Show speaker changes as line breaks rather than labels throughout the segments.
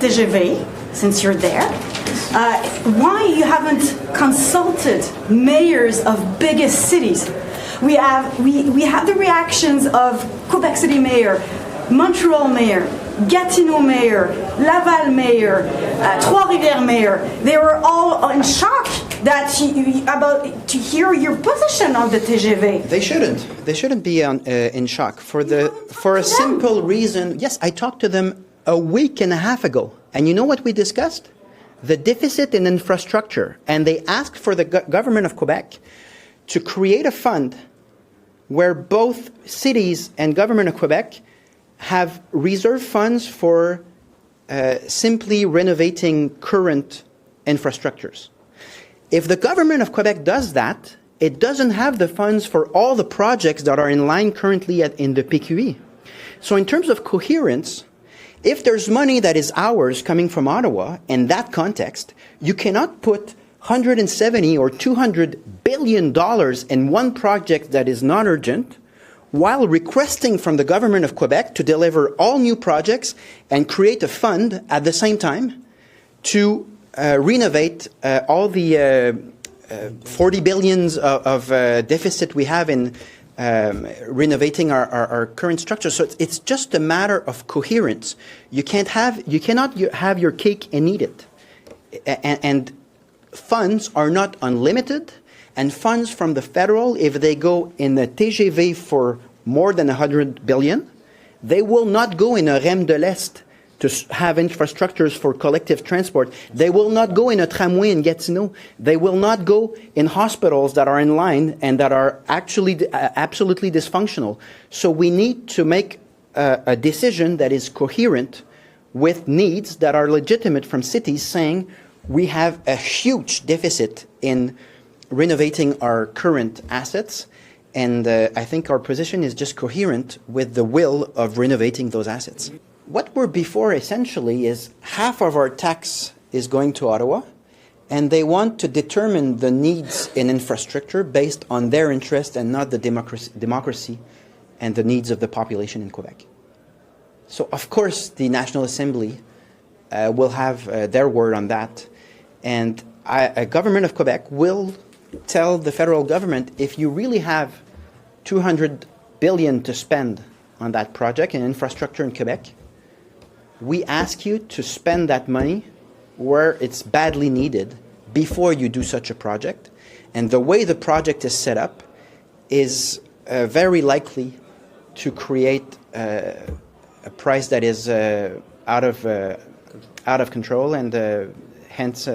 TGV, since you're there, why you haven't consulted mayors of biggest cities? We have the reactions of Quebec City Mayor, Montreal Mayor, Gatineau Mayor, Laval Mayor, Trois-Rivières Mayor. They were all in shock to hear your position on the TGV.
They shouldn't. They shouldn't be in shock for a simple reason. Yes, I talked to them a week and a half ago, and you know what we discussed? The deficit in infrastructure, and they asked for the government of Quebec to create a fund where both cities and government of Quebec have reserved funds for simply renovating current infrastructures. If the government of Quebec does that, it doesn't have the funds for all the projects that are in line currently in the PQE. So in terms of coherence, if there's money that is ours coming from Ottawa, in that context, you cannot put $170 or $200 billion in one project that is not urgent, while requesting from the government of Quebec to deliver all new projects and create a fund at the same time to renovate all the 40 billions of deficit we have in renovating our current structure. So it's just a matter of coherence. You cannot have your cake and eat it. And funds are not unlimited, and funds from the federal, if they go in the TGV for more than 100 billion, they will not go in a REM de l'Est to have infrastructures for collective transport. They will not go in a tramway in Gatineau. They will not go in hospitals that are in line and that are actually absolutely dysfunctional. So we need to make a decision that is coherent with needs that are legitimate from cities saying we have a huge deficit in renovating our current assets. And I think our position is just coherent with the will of renovating those assets. What we're before essentially is half of our tax is going to Ottawa, and they want to determine the needs in infrastructure based on their interest and not the democracy and the needs of the population in Quebec. So of course the National Assembly will have their word on that, and a government of Quebec will tell the federal government, if you really have $200 billion to spend on that project in infrastructure in Quebec, we ask you to spend that money where it's badly needed before you do such a project. And the way the project is set up is very likely to create a price that is out of control and hence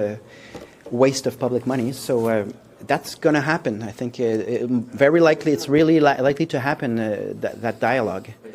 waste of public money. So that's going to happen. I think very likely, it's really likely to happen, that dialogue.